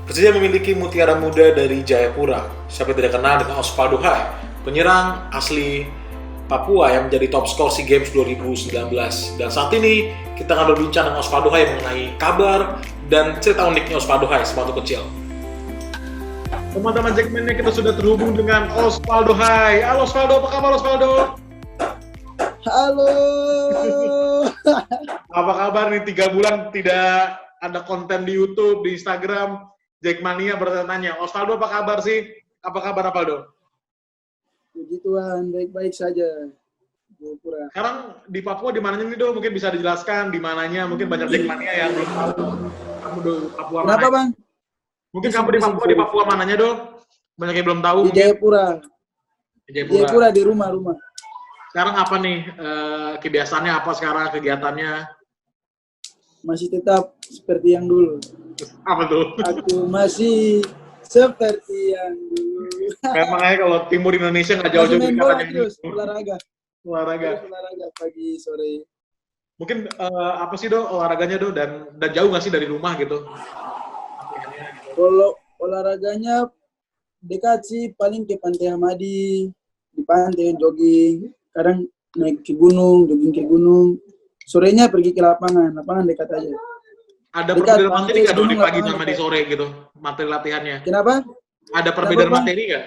Persija memiliki mutiara muda dari Jayapura, siapa yang tidak kenal dengan Osvaldo Hai, penyerang asli Papua yang menjadi top skor SEA Games 2019. Dan saat ini kita akan berbincang dengan Osvaldo Hai mengenai kabar dan cerita uniknya Osvaldo Hai sepatu kecil. Teman-teman Jackmania, kita sudah terhubung dengan Osvaldo Hai. Halo Osvaldo, apa kabar Osvaldo? Halo. Apa kabar nih 3 bulan tidak ada konten di YouTube, di Instagram? Jackmania bertanya, Osvaldo apa kabar sih? Apa kabar Osvaldo? Puji Tuhan, baik-baik saja. Sekarang di Papua di mananya nih, Do? Mungkin bisa dijelaskan di mananya? Mungkin banyak Jackmania yang belum tahu. Kamu di Papua mana? Kenapa, Bang? Mungkin kamu di Papua mananya, Do? Banyak yang belum tahu. Di Jayapura. Di Jayapura. Di rumah. Sekarang apa nih kebiasaannya, apa sekarang kegiatannya? Masih tetap seperti yang dulu. Apa tuh? Aku masih seperti yang dulu. Memangnya kalau timur Indonesia nggak jauh-jauh main dari bola katanya terus, gitu. olahraga pagi sore. Mungkin apa sih, Do, olahraganya, Do, dan jauh nggak sih dari rumah gitu? Kalau olahraganya dekat sih, paling ke Pantai Hamadi, di pantai jogging, kadang naik ke gunung, jogging ke gunung. Sorenya pergi ke lapangan dekat aja. Ada perbedaan materi nggak, Do, di pagi sama di sore gitu, materi latihannya? Kenapa? Ada perbedaan materi nggak?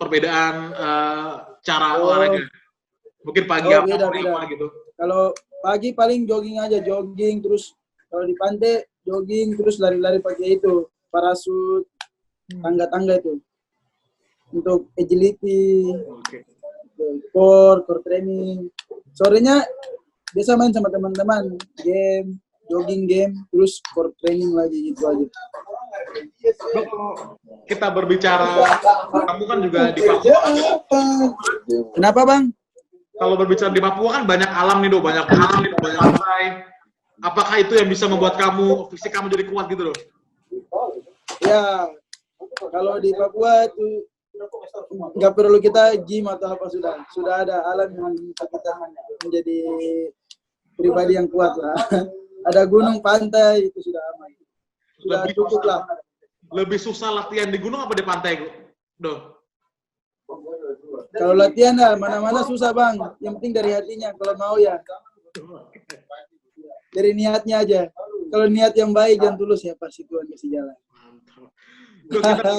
Perbedaan cara olahraga? Mungkin pagi beda. apa gitu? Kalau pagi paling jogging aja, terus kalau di pantai jogging, terus lari-lari pakai itu, parasut, tangga-tangga itu. Untuk agility, core training. Sorenya biasa main sama teman-teman, jogging game, terus core training lagi gitu aja. Kita berbicara, kamu kan juga di Papua. Kenapa, Bang? Kalau berbicara di Papua kan banyak alam nih, Do, banyak pantai. Apakah itu yang bisa membuat fisik kamu jadi kuat gitu, Do? Ya, kalau di Papua itu nggak perlu kita gym atau apa, sudah ada alam yang bisa kita menjadi pribadi yang kuat lah. Ada gunung, pantai, itu sudah aman. Sudah cukup lah. Lebih susah latihan di gunung apa di pantai, Do? Kalau latihan mana-mana susah, Bang. Yang penting dari hatinya, kalau mau ya. Dari niatnya aja. Kalau niat yang baik dan tulus ya pasti Tuhan kasih jalan. Do, kita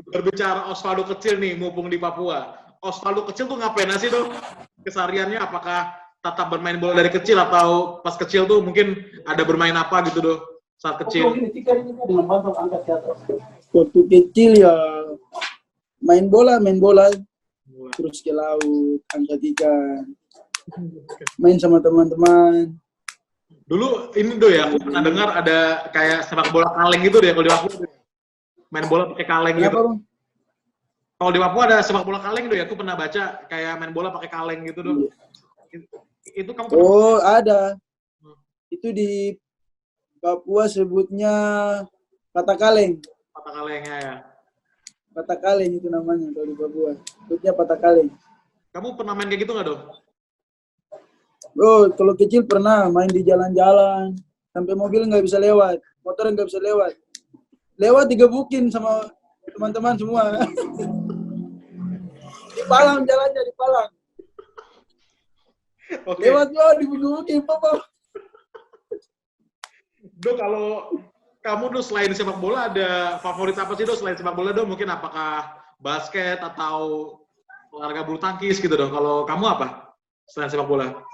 berbicara Osvaldo kecil nih, mumpung di Papua. Osvaldo kecil tuh ngapain sih, Do? Kesehariannya apakah tetap bermain bola dari kecil atau pas kecil tuh mungkin ada bermain apa gitu, Do, saat kecil? Waktu kecil ya main bola, terus ke laut, angkat ikan, main sama teman-teman. Dulu ini, Do, ya, aku pernah dengar ada kayak sepak bola kaleng gitu deh kalau di Papua. Main bola pakai kaleng gitu. Bang? Kalau di Papua ada sepak bola kaleng, Do, ya, aku pernah baca kayak main bola pakai kaleng gitu, Do. Itu kamu pernah? Oh, ada. Itu di Papua sebutnya patah kaleng. Patah kalengnya ya. Patah kaleng itu namanya kalau di Papua. Sebutnya patah kaleng. Kamu pernah main kayak gitu nggak, Do? Oh, kalau kecil pernah main di jalan-jalan. Sampai mobil nggak bisa lewat. Motor nggak bisa lewat. Lewat digebukin sama teman-teman semua. Di Palang jalannya, di Palang. Okay. Lewat juga digebukin, Papa. Do, kalau kamu, Do, selain sepak bola ada favorit apa sih, Do, selain sepak bola, Do? Mungkin apakah basket atau olahraga bulu tangkis gitu, Do? Kalau kamu apa selain sepak bola?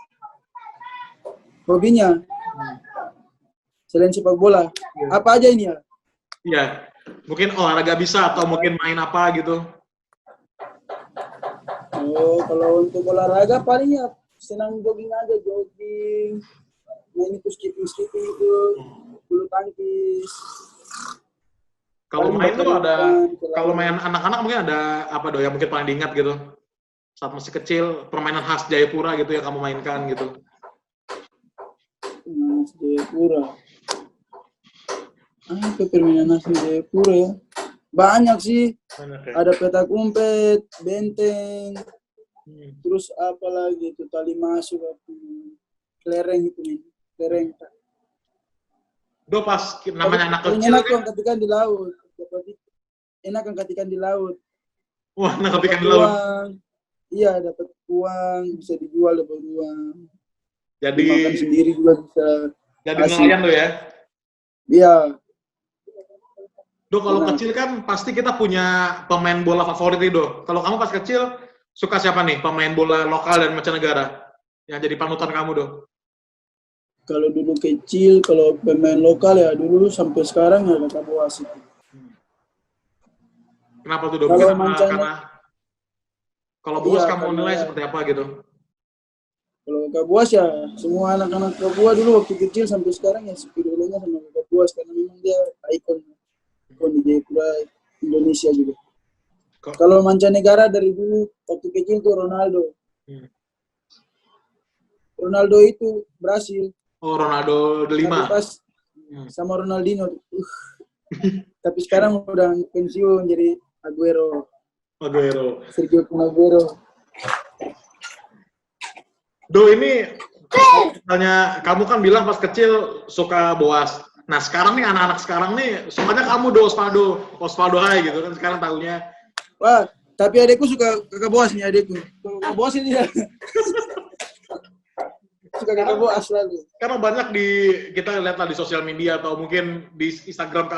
Hobinya selain sepak bola, apa aja ini ya? Iya, mungkin olahraga bisa atau mungkin main apa gitu. Oh, kalau untuk olahraga paling ya senang jogging aja, main itu skipping itu, bulu tangkis. Kalau main tuh kalau main anak-anak mungkin ada apa, Do, yang mungkin paling diingat gitu saat masih kecil, permainan khas Jayapura gitu yang kamu mainkan gitu. Jayapura. Apa permainan khas Jayapura ya? Banyak sih. Banyak, ya? Ada petak umpet, benteng, terus apa lagi itu, tali masuk, kelereng itu nih, kelereng. Do pas namanya anak Paling kecil enak tuh kan, angkat ikan di laut. Enak angkat ikan di laut. wah nangkep Dapat ikan di laut. uang. Iya, dapat uang, bisa dijual dapat uang. Jadi Dimakan sendiri juga bisa. jadi Asik. nelayan do ya. Iya, Do kalau enak. kecil kan pasti kita punya pemain bola favorit nih Do. Kalau kamu pas kecil suka siapa nih pemain bola lokal dan mancanegara yang jadi panutan kamu Do? Kalau dulu kecil, kalau pemain lokal ya dulu sampai sekarang ya Kakak Boas itu. Kenapa tuh Do? Mungkin Kalau apa mancanya, karena kalau Boas iya kamu karena nilai ya seperti apa gitu? kalau Kakak Boas ya semua anak-anak Kakak Boas dulu waktu kecil sampai sekarang ya idolanya sama Kakak Boas karena memang dia ikon di Jayapura Indonesia juga. Kok? Kalau mancanegara dari dulu waktu kecil tuh Ronaldo. Hmm. Ronaldo itu Brasil, Oh Ronaldo de tapi Lima. pas sama Ronaldinho, tapi sekarang udah pensiun jadi Aguero, Aguero. Sergio Aguero. Do ini misalnya kamu kan bilang pas kecil suka Boas. Nah sekarang nih anak-anak sekarang nih sukanya kamu Do Osvaldo Hai gitu kan sekarang tahunya. Wah, tapi adekku suka Kakak Boas nih adekku. Kakak Boas ini ya. Suka Kakak Boas selalu. Karena banyak kita lihat lah di sosial media atau mungkin di Instagram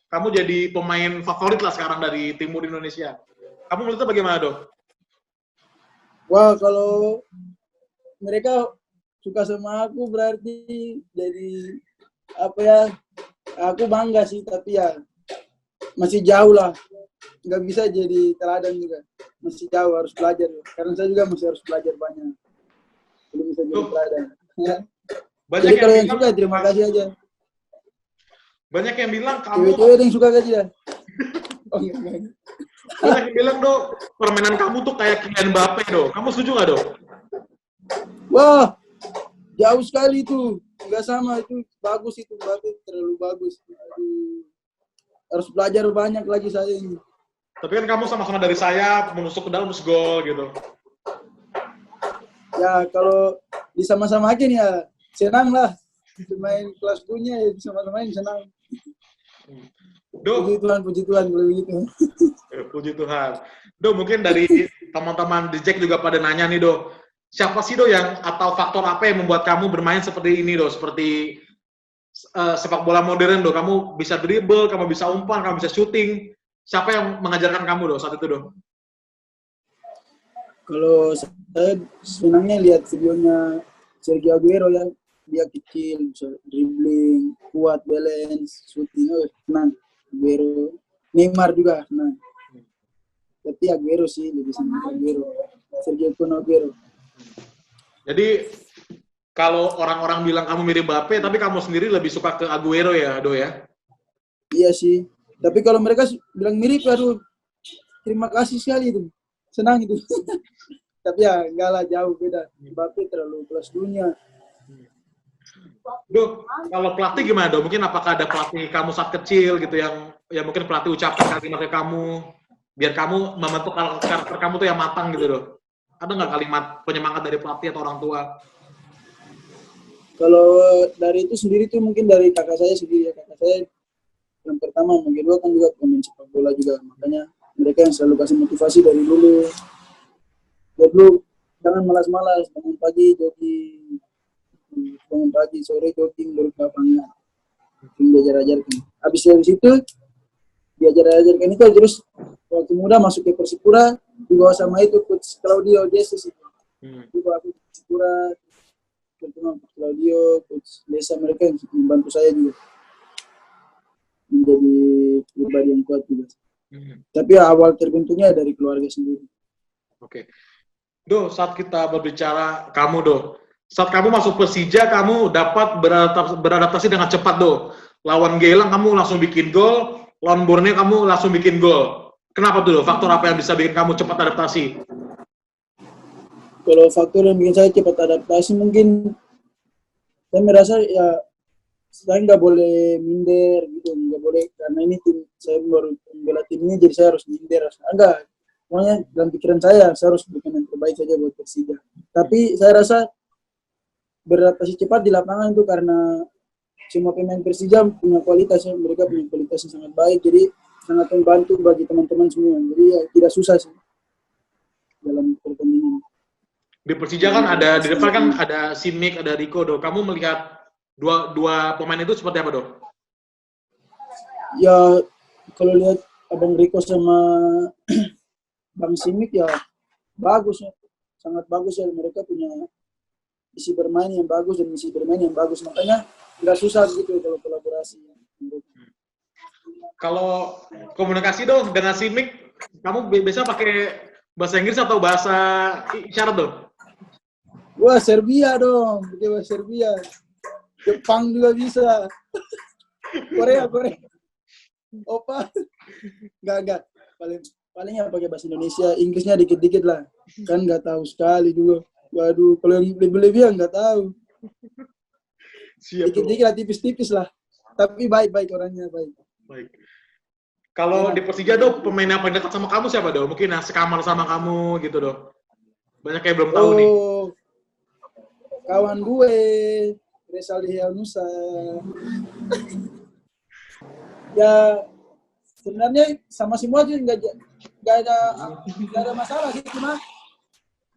kamu jadi pemain favorit lah sekarang dari timur Indonesia. Kamu melihatnya bagaimana Do? Wah, kalau mereka suka sama aku berarti jadi apa ya? Aku bangga sih, tapi ya masih jauh lah. Nggak bisa jadi teladan juga. Masih jauh, harus belajar. Karena saya juga masih harus belajar banyak. Belum bisa jadi teladan. Ya. Banyak Jadi yang kalau yang bilang, suka terima kasih aja. banyak yang bilang kamu, Cewek-cewek ada yang suka gak dia? Oh enggak. banyak yang bilang Do, permainan kamu tuh kayak Kylian Mbappe Do. Kamu setuju nggak Do? Wah, jauh sekali itu. Enggak sama itu, bagus itu, bagus, terlalu bagus. Aduh. Harus belajar banyak lagi saya ini. Tapi kan kamu sama-sama dari sayap, menusuk ke dalam terus gol gitu. Ya kalau disama-samakin ya senang lah. Main kelas punya ya sama-samain senang. Do, Puji Tuhan kalau begitu. puji Tuhan. Do, mungkin dari teman-teman di Jack juga pada nanya nih Do, siapa sih Do yang atau faktor apa yang membuat kamu bermain seperti ini Do, seperti sepak bola modern Do, kamu bisa dribble, kamu bisa umpan, kamu bisa shooting. Siapa yang mengajarkan kamu Do saat itu Do? Kalau saya senangnya lihat videonya Sergio Aguero ya, dia kecil, bisa dribbling, kuat, balance, shooting, senang. Aguero, Neymar juga senang. Tapi Aguero sih lebih senang Aguero, Sergio Aguero. Jadi kalau orang-orang bilang kamu mirip Mbappe, tapi kamu sendiri lebih suka ke Aguero ya Do ya? Iya sih. Tapi kalau mereka bilang mirip, aduh, terima kasih sekali itu, senang itu. Tapi ya enggak lah, jauh beda. Mbappe terlalu kelas dunia. Do, kalau pelatih gimana Do? Mungkin apakah ada pelatih kamu saat kecil gitu yang mungkin pelatih ucapkan kalimat ke kamu biar kamu membentuk karakter kamu tuh yang matang gitu Do? Ada nggak kalimat penyemangat dari pelatih atau orang tua? Kalau dari itu sendiri tuh mungkin dari kakak saya sendiri ya. Kakak saya yang pertama, yang kedua kan juga pemain sepak bola juga. Makanya mereka yang selalu kasih motivasi dari dulu. Dari dulu, jangan malas-malas, bangun pagi jogging. Bangun pagi, sore jogging, baru ke lapangan. Yang diajar-ajarkan. Habis itu, diajar-ajarkan itu terus waktu muda masuk ke Persipura, dibawa sama itu Coach Claudio Jesus itu. Dibawa ke Persipura, bertemu Coach Claudio, Coach Desa, mereka yang membantu saya juga menjadi pribadi yang kuat juga. Tapi awal terbentuknya dari keluarga sendiri. Oke. Do, saat kita berbicara kamu Do, saat kamu masuk Persija, kamu dapat beradaptasi dengan cepat Do. Lawan Gelang kamu langsung bikin gol, lawan Borneo kamu langsung bikin gol. Kenapa tuh Do? Faktor apa yang bisa bikin kamu cepat adaptasi? Kalau faktor yang bikin saya cepat adaptasi mungkin saya merasa ya saya nggak boleh minder gitu, nggak boleh karena ini tim saya baru membela tim ini jadi saya harus minder. Enggak, pokoknya dalam pikiran saya harus bikin yang terbaik saja buat Persija. Tapi saya rasa beradaptasi cepat di lapangan itu karena semua pemain Persija punya kualitas ya, mereka punya kualitas yang sangat baik, jadi sangat membantu bagi teman-teman semua. Jadi ya, tidak susah sih dalam pertandingan. Di Persija kan ada di depan kan ada Simic, ada Rico do. Kamu melihat dua pemain itu seperti apa do? Ya kalau lihat Abang Rico sama Bang Simic ya bagus ya, sangat bagus ya, mereka punya isi bermain yang bagus dan isi bermain yang bagus, makanya nggak susah gitu kalau kolaborasi. Kalau komunikasi dong dengan Simic, kamu biasa pakai bahasa Inggris atau bahasa isyarat dong? Wah, Serbia dong, pakai bahasa Serbia. Jepang juga bisa. Korea. Opa. Enggak. Paling ya pakai bahasa Indonesia, Inggrisnya dikit-dikit lah. Kan nggak tahu sekali juga. Waduh, kalau yang lebih-lebih ya nggak tahu. Dikit-dikit lah, tipis-tipis lah. Tapi baik orangnya, baik. Kalau di Persija do, pemain yang paling dekat sama kamu siapa do? Mungkin yang sekamar sama kamu gitu do. Banyak yang belum tahu nih. Kawan gue, Resaldi Nusa. Ya sebenarnya sama semua aja nggak ada masalah sih, cuma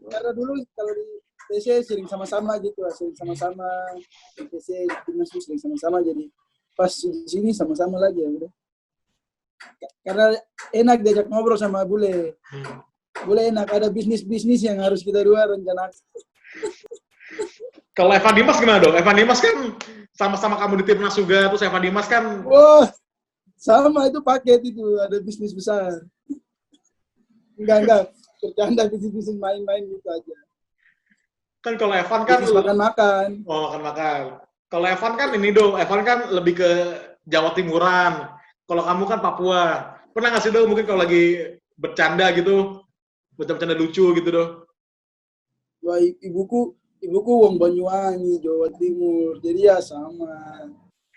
karena dulu kalau di TC sering sama-sama gitu, sering sama-sama di TC timnas sering sama-sama, jadi pas di sini sama-sama lagi ya udah. Karena enak diajak ngobrol sama Bule. Bule enak, ada bisnis yang harus kita dua rencanakan. Kalau Evan Dimas gimana dong? Evan Dimas kan sama-sama kamu di timnas juga, terus Evan Dimas kan wah, sama itu paket itu, ada bisnis besar. Enggak, bercanda, bisnis main-main gitu aja. Kan kalau Evan kan bisnis makan-makan. Oh, makan-makan. Kalau Evan kan ini dong, Evan kan lebih ke Jawa Timuran. Kalau kamu kan Papua. Pernah nggak sih dong mungkin kalau lagi bercanda gitu, bercanda lucu gitu dong? Wah, ibuku wong Banyuwangi, Jawa Timur. Jadi ya sama.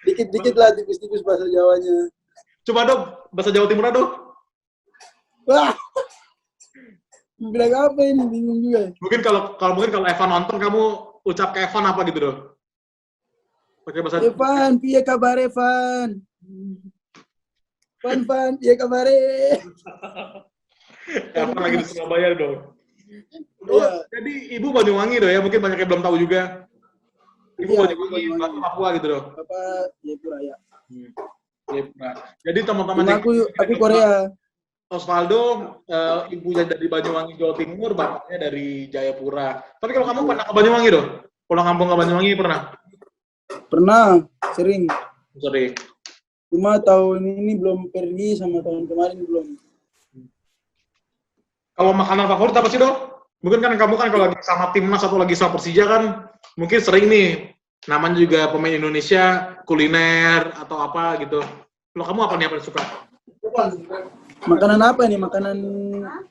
Dikit-dikit lah tipis-tipis bahasa Jawanya. Coba dong, bahasa Jawa Timur dong. Wah. Bilang apa ini? Bingung juga. Mungkin kalau Evan nonton, kamu ucap ke Evan apa gitu dong? Pakai bahasa Evan, piye kabar Evan? Van, piye kabar? Evan lagi di Surabaya dong. Oh, iya. Jadi ibu Banyuwangi doh ya, mungkin banyak yang belum tahu juga. Ibu iya, Banyuwangi, Bapak Papua gitu doh. Bapak Jayapura ya. Jayapura. Jadi teman-teman aku Korea. Osvaldo, ibunya dari Banyuwangi Jawa Timur, bapaknya dari Jayapura. Tapi kalau kamu pernah ke Banyuwangi doh? Pulang kampung ke Banyuwangi pernah? Pernah, sering. Sering. Cuma tahun ini belum pergi, sama tahun kemarin belum. Kalau makanan favorit apa sih dong? Mungkin kan kamu kan kalau lagi sama timnas atau lagi sama Persija kan mungkin sering nih, namanya juga pemain Indonesia, kuliner atau apa gitu. Kalau kamu apa nih yang suka? Makanan apa nih? Makanan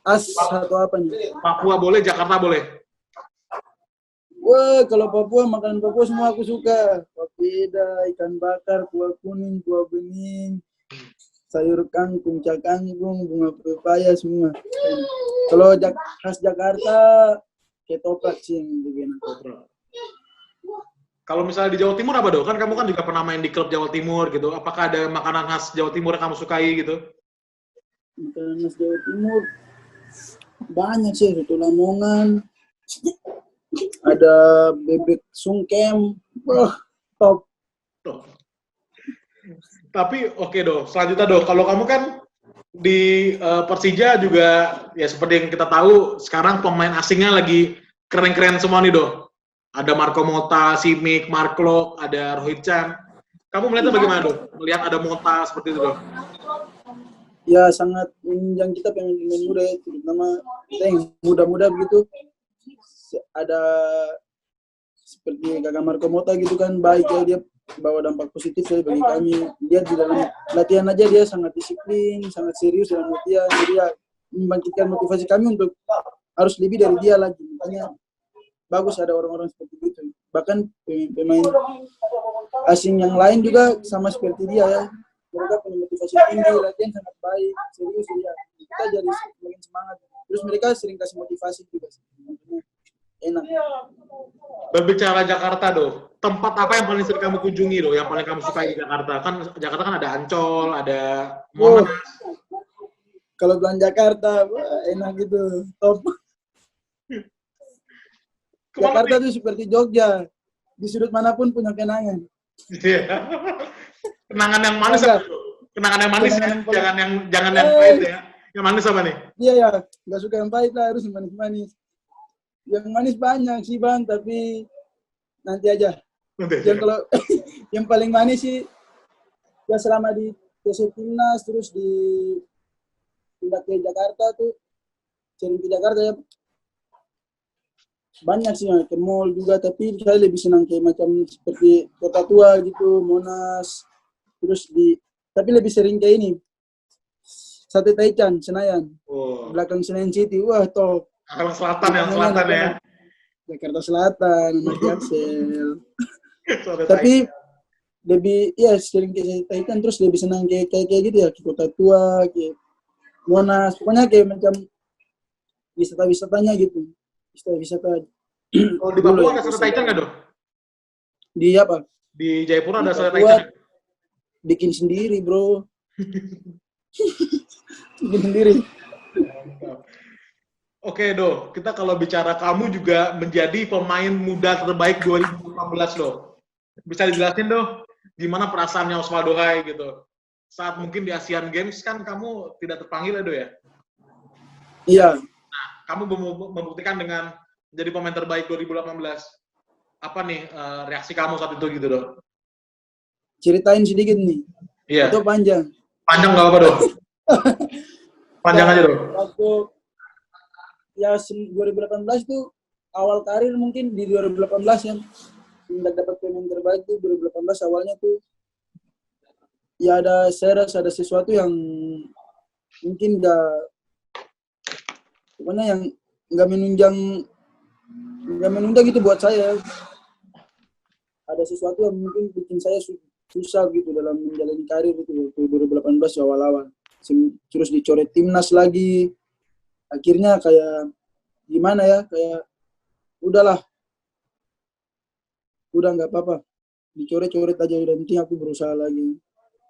khas atau apa nih? Papua boleh, Jakarta boleh. Wah, kalau Papua, makanan Papua semua aku suka. Papeda, ikan bakar, kuah kuning, kuah bening, sayur kangkung, cakangkung, bunga pepaya, semua. Kalau khas Jakarta, ketoprak sih yang lebih enak. Kalau misalnya di Jawa Timur apa dong? Kan kamu kan juga pernah main di klub Jawa Timur gitu. Apakah ada makanan khas Jawa Timur yang kamu sukai gitu? Makanan khas Jawa Timur banyak sih, soto Lamongan, ada bebek sungkem, top. Tapi oke dong, selanjutnya dong. Kalau kamu kan di Persija juga ya seperti yang kita tahu sekarang pemain asingnya lagi keren-keren semua nih dong. Ada Marco Motta, Simic, Mark Klok, ada Rohit Chan. Kamu melihatnya bagaimana dong? Melihat ada Motta seperti itu dong? Ya sangat menunjang kita pemain muda ya, terutama kita yang muda-muda begitu. Ada seperti kakak Marco Motta gitu kan, baik ya, dia bawa dampak positif ya bagi kami. Dia di dalam latihan aja dia sangat disiplin, sangat serius dalam latihan. Jadi ya membangkitkan motivasi kami untuk harus lebih dari dia lagi. Makanya bagus ada orang-orang seperti itu. Bahkan pemain asing yang lain juga sama seperti dia ya. Mereka punya motivasi tinggi, latihan sangat baik, serius ya. Kita jadi semakin semangat. Terus mereka sering kasih motivasi juga. enak. Berbicara Jakarta, Do. Tempat apa yang paling sering kamu kunjungi, Do? Yang paling kamu sukai di Jakarta? Kan Jakarta kan ada Ancol, ada Oh, Monas. kalau bilang Jakarta, wah, enak gitu, top. Kemana Jakarta nih? tuh seperti Jogja, di sudut manapun punya kenangan. Iya. Kenangan yang Ya manis apa, enggak, Do? Kenangan yang manis ya, kenangan yang paling, jangan yang pahit eh, ya. Yang manis apa nih? iya ya, nggak suka yang pahit lah, harus yang manis-manis. Yang manis banyak sih bang, tapi nanti aja. Nanti Yang aja. kalau yang paling manis sih, ya selama di TC Timnas, terus di pindah ke Jakarta tuh, sering ke Jakarta ya, banyak sih yang ke mall juga, tapi saya lebih senang kayak macam seperti Kota Tua gitu, Monas, terus tapi lebih sering kayak ini, Sate Taichan, Senayan, Oh, belakang Senayan City, wah top. Jakarta Selatan yang Makanannya selatan ya. enak-enak. Jakarta Selatan, anak Jaksel. Soalnya tai. Tapi lebih, ya sering ke Sate Taichan, terus lebih senang kayak gitu ya, ke Kota Tua, ke Monas, pokoknya kayak macam wisata-wisatanya gitu. Wisata-wisata Kalau di dulu Papua yang ada kayak sate Taichan nggak, sejarah. Do? Di apa? Di Jayapura Di ada sate Papua Taichan nggak? bikin sendiri, bro. Bikin sendiri. Oke, Do. Kita kalau bicara kamu juga menjadi pemain muda terbaik 2018, Do. Bisa dijelasin, Do, gimana perasaannya Osvaldo Hai gitu? Saat mungkin di Asian Games kan kamu tidak terpanggil ya, Do ya? Iya, Kamu membuktikan dengan menjadi pemain terbaik 2018. Apa nih reaksi kamu saat itu gitu, Do? ceritain sedikit nih. Atau Iya. panjang. Panjang nggak apa-apa, Do. Panjang aja, Ya, Do. waktu ya 2018 tuh awal karir mungkin di 2018 ya. Tidak dapat pemain terbaik tuh 2018 awalnya tuh ya saya rasa ada sesuatu yang mungkin pokoknya yang nggak menunjang gitu buat saya. Ada sesuatu yang mungkin bikin saya susah gitu dalam menjalani karir itu waktu 2018 awal-awal. Terus dicoret timnas lagi. Akhirnya kayak gimana ya, kayak udahlah, udah nggak apa-apa. Dicoret-coret aja, udah penting aku berusaha lagi.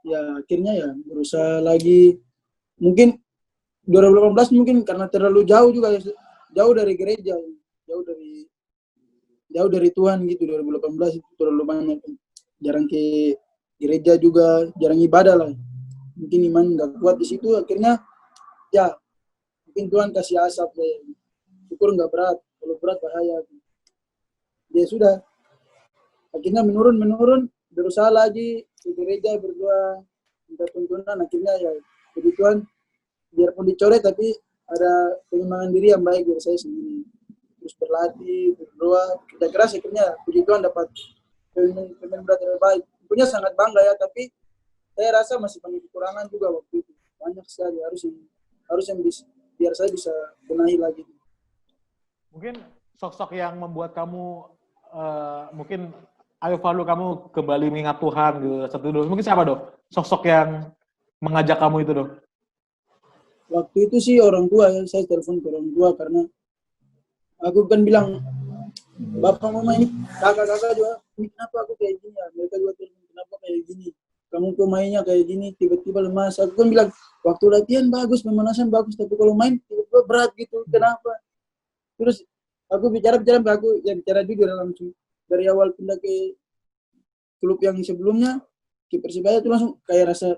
Ya akhirnya ya berusaha lagi. Mungkin 2018 mungkin karena terlalu jauh juga, jauh dari gereja, jauh dari jauh dari Tuhan gitu. 2018 itu terlalu banyak, jarang ke gereja juga, jarang ibadah lah, mungkin iman nggak kuat di situ. Akhirnya ya mungkin Tuhan kasih asap deh, syukur nggak berat, kalau berat bahaya. Ya sudah, akhirnya menurun, berusaha lagi ke gereja, berdoa, minta tuntunan. Akhirnya ya puji Tuhan, biarpun dicoret tapi ada pengembangan diri yang baik dari saya sendiri. Terus berlatih, berdoa, kerja keras, akhirnya puji Tuhan dapat pemain berat terbaik. Tentunya sangat bangga ya, tapi saya rasa masih banyak kekurangan juga waktu itu. Banyak sekali, harus yang bisa, biar saya bisa benahi lagi. Mungkin sosok yang membuat kamu mungkin ayo Valu kamu kembali mengingat Tuhan gitu satu dulu. Mungkin siapa, Do? Sosok yang mengajak kamu itu, Do? Waktu itu sih orang tua ya, saya telepon ke orang tua karena aku kan bilang, bapak mama ini, kakak-kakak juga, ini kenapa aku kayak gini ya? Mereka juga telepon, kenapa kayak gini? Kamu kok mainnya kayak gini, tiba-tiba lemas. Aku kan bilang, waktu latihan bagus, pemanasan bagus, tapi kalau main tiba-tiba berat gitu, kenapa? Terus aku bicara, aku ya bicara jujur langsung. Dari awal pindah ke klub yang sebelumnya, ke Persibaya itu langsung kayak rasa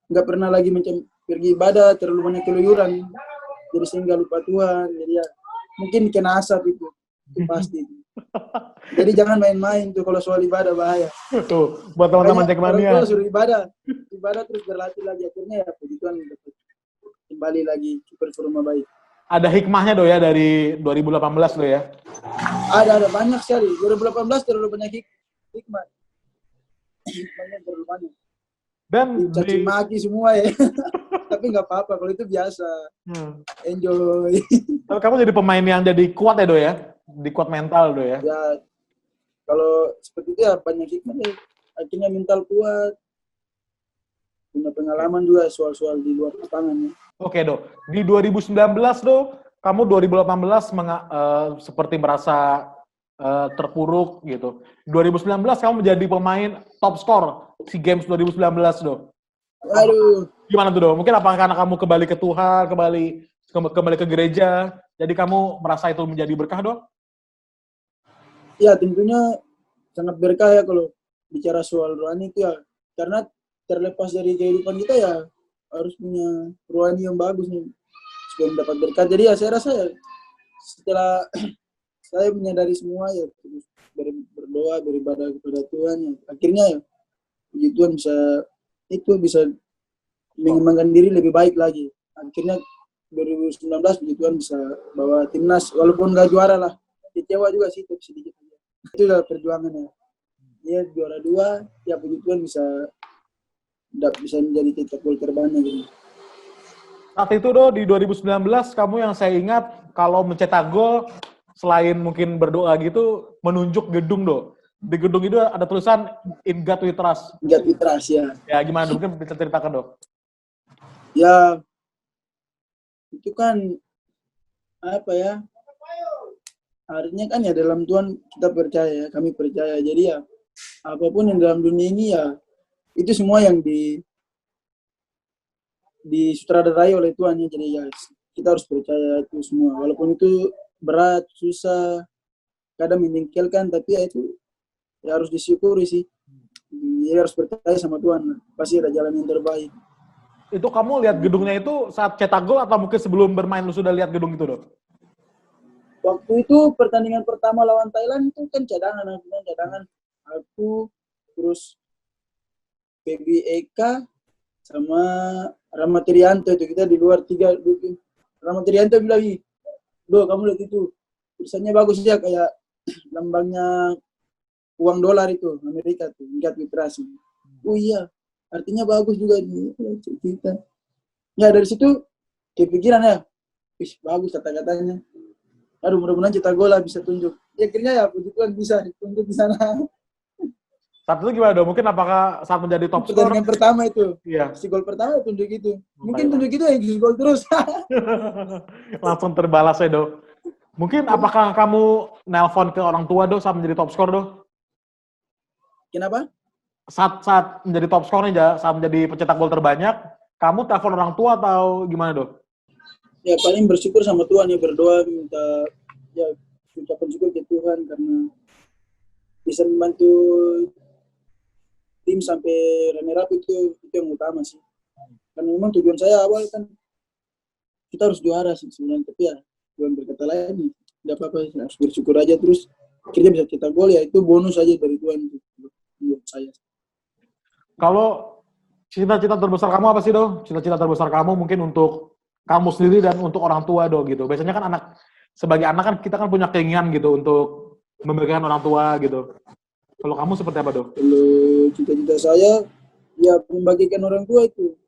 nggak pernah lagi macam pergi ibadah, terlalu banyak keluyuran. Jadi sehingga lupa Tuhan. Jadi ya mungkin kena asap itu pasti. Jadi jangan main-main tuh kalau soal ibadah, bahaya. Tuh, buat teman-teman Orang Jackmania. tua suruh ibadah terus berlatih lagi, akhirnya ya puji Tuhan kembali lagi ke performa baik. Ada hikmahnya, Do ya, dari 2018, Do ya? Ada banyak sekali. 2018 terlalu banyak hikmah. Hikmahnya terlalu banyak. Dan Caci maki semua ya. Tapi nggak apa-apa, kalau itu biasa. Enjoy. Tapi kamu jadi pemain yang jadi kuat ya, Do ya? Di kuat mental, Do ya? Ya, kalau seperti itu ya banyak hikmahnya. Akhirnya mental kuat. Punya pengalaman juga soal-soal di luar lapangan. Ya. Oke, Do. Di 2019, Do, kamu 2018 seperti merasa terpuruk gitu. 2019 kamu menjadi pemain top skor SEA Games 2019 Do. Aduh, Gimana tuh Do? Mungkin apa karena kamu kembali ke Tuhan, kembali ke gereja, jadi kamu merasa itu menjadi berkah Do? ya tentunya sangat berkah ya kalau bicara soal rohani itu ya. Karena terlepas dari kehidupan kita ya harus punya rohani yang bagus nih supaya mendapat berkat. Jadi ya saya rasa ya setelah saya menyadari semua ya terus berdoa beribadah kepada Tuhan ya akhirnya ya puji Tuhan bisa mengembangkan diri lebih baik lagi. Akhirnya 2019 puji Tuhan bisa bawa timnas walaupun nggak juara lah, kecewa juga sih tapi sedikit aja. Itu udah perjuangannya. Dia juara 2 ya puji Tuhan bisa menjadi titik gol terbanyak gitu. Saat itu Do, di 2019 kamu yang saya ingat kalau mencetak gol selain mungkin berdoa gitu menunjuk gedung Do. Di gedung itu ada tulisan In God We Trust. Enggak fitras ya. Ya gimana Do? Mungkin bisa ceritakan Do. Ya itu kan apa ya? Artinya kan ya dalam Tuhan kita percaya, kami percaya. Jadi ya apapun yang dalam dunia ini ya itu semua yang disutradarai oleh Tuhan ya. Jadi ya kita harus percaya itu semua. Walaupun itu berat, susah, kadang menyingkirkan, tapi ya itu ya harus disyukuri sih. Ya harus percaya sama Tuhan. Pasti ada jalan yang terbaik. Itu kamu lihat gedungnya itu saat cetak gol atau mungkin sebelum bermain lu sudah lihat gedung itu Do? Waktu itu pertandingan pertama lawan Thailand itu kan cadangan aku terus PB Eka sama Rahmat Irianto itu kita di luar 3. Rahmat Irianto bilang, "Do, kamu lihat itu. Tulisannya bagus ya kayak lambangnya uang dolar itu Amerika tuh, Ingat Witrasi." Oh iya, artinya bagus juga nih kita. Ya dari situ kepikiran ya, bagus kata-katanya. Aduh mudah-mudahan cetak gol lah bisa tunjuk. Ya akhirnya ya puji Tuhan bisa tunjuk di sana. Saat itu gimana Do? Mungkin apakah saat menjadi top skor? Pertandingan pertama itu. Iya. Si gol pertama tunjuk itu. Mungkin tunjuk itu ya gol terus. Langsung terbalas ya Do. Mungkin apakah kamu nelpon ke orang tua Do saat menjadi top skor Do? Kenapa? Saat menjadi top skor nih, saat menjadi pencetak gol terbanyak, kamu telepon orang tua atau gimana Do? Ya paling bersyukur sama Tuhan ya, berdoa minta ya ucapan syukur ke Tuhan karena bisa membantu tim sampai runner up itu yang utama sih. Karena memang tujuan saya awal kan kita harus juara sih sebenarnya, tapi ya Tuhan berkata lain, nggak apa-apa, harus bersyukur aja terus akhirnya bisa cetak gol ya itu bonus aja dari Tuhan menurut saya. Kalau cita-cita terbesar kamu apa sih Do? Cita-cita terbesar kamu mungkin untuk kamu sendiri dan untuk orang tua Do gitu. Biasanya kan sebagai anak kan kita kan punya keinginan gitu untuk memberikan orang tua gitu. Kalau kamu seperti apa Do? Kalau cita-cita saya ya membagikan orang tua itu.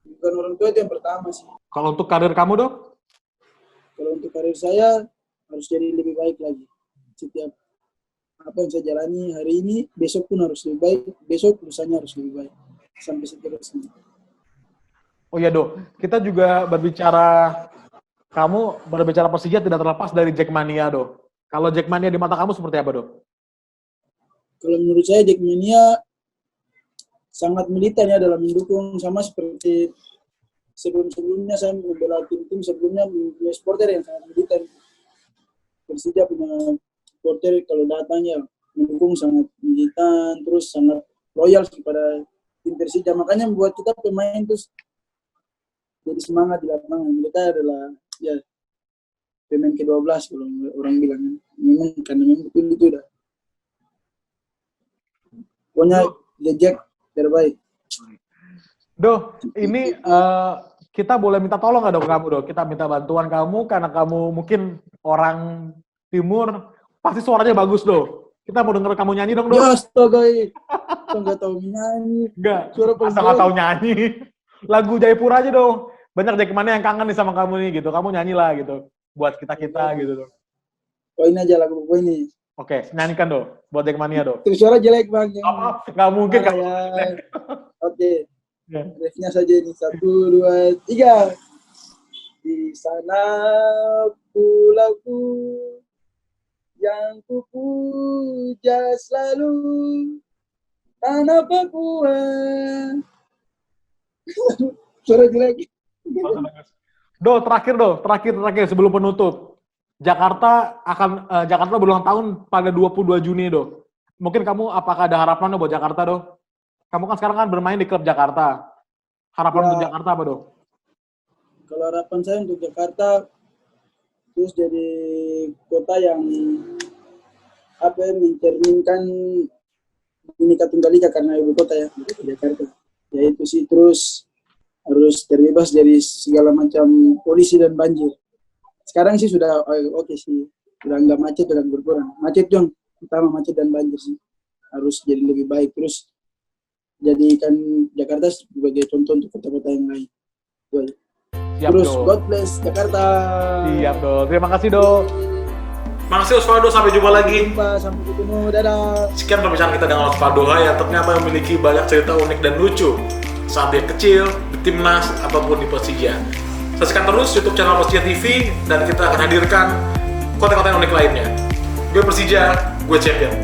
Bukan orang tua itu yang pertama sih. Kalau untuk karir kamu Do? Kalau untuk karir saya harus jadi lebih baik lagi. Setiap apa yang saya jalani hari ini, besok pun harus lebih baik, besok lusanya harus lebih baik. Sampai seterusnya. Oh iya Do, kita juga kamu berbicara Persija tidak terlepas dari Jackmania Do. Kalau Jackmania di mata kamu seperti apa Do? Kalau menurut saya Jackmania sangat militer ya dalam mendukung, sama seperti sebelum-sebelumnya saya membela tim-tim sebelumnya punya supporter yang sangat militer. Persija punya supporter kalau datang ya mendukung sangat militan, terus sangat loyal kepada tim Persija. Makanya membuat kita pemain terus jadi semangat di lapangan. Mereka adalah ya pemain ke-12 kalau orang bilang. Memang karena memang betul itu udah. Pokoknya Jack terbaik. Do, ini kita boleh minta tolong nggak Do ke kamu Do? Kita minta bantuan kamu karena kamu mungkin orang timur, pasti suaranya bagus Do. Kita mau denger kamu nyanyi dong Do. Ya astaga, nggak tahu nyanyi. Enggak, Suara masa nggak tahu nyanyi. Lagu Jayapura aja dong. Banyak Jackmania yang kangen nih sama kamu nih gitu. Kamu nyanyilah gitu. Buat kita-kita gitu Do. Poin aja lagu ini. Oke, nyanyikan Do. Buat Jackmania Do. Terus suara jelek Bang. Nggak mungkin Ya. kamu. Oke. Ya. Refnya saja ini. 1, 2, 3. di sana pulauku yang ku puja selalu tanah Papua. Suara jelek. Terakhir sebelum penutup. Jakarta berulang tahun pada 22 Juni, Do. Mungkin kamu apakah ada harapan, Do, buat Jakarta, Do? Kamu kan sekarang bermain di klub Jakarta. Harapan untuk Jakarta apa, Do? Kalau harapan saya untuk Jakarta terus jadi kota yang mencerminkan Bhinneka Tunggal Ika karena ibu kota ya, Jakarta. Ya itu sih, terus harus terbebas dari segala macam polisi dan banjir. Sekarang sih sudah oke sih, sudah nggak macet dan berkurang. Macet yang utama, macet dan banjir sih harus jadi lebih baik. Terus jadikan Jakarta sebagai contoh untuk kota-kota yang lain. Siap, terus Do. God bless Jakarta. Siap, Do. Terima kasih, Do. Makasih Osvaldo, sampai jumpa lagi. Sampai ketemu, dadah. Sekian pembicaraan kita dengan Osvaldo Hai yang ternyata memiliki banyak cerita unik dan lucu saat dia kecil, di timnas, ataupun di Persija. Saksikan terus YouTube channel Persija TV dan kita akan hadirkan konten-konten unik lainnya. Gue Persija, gue champion.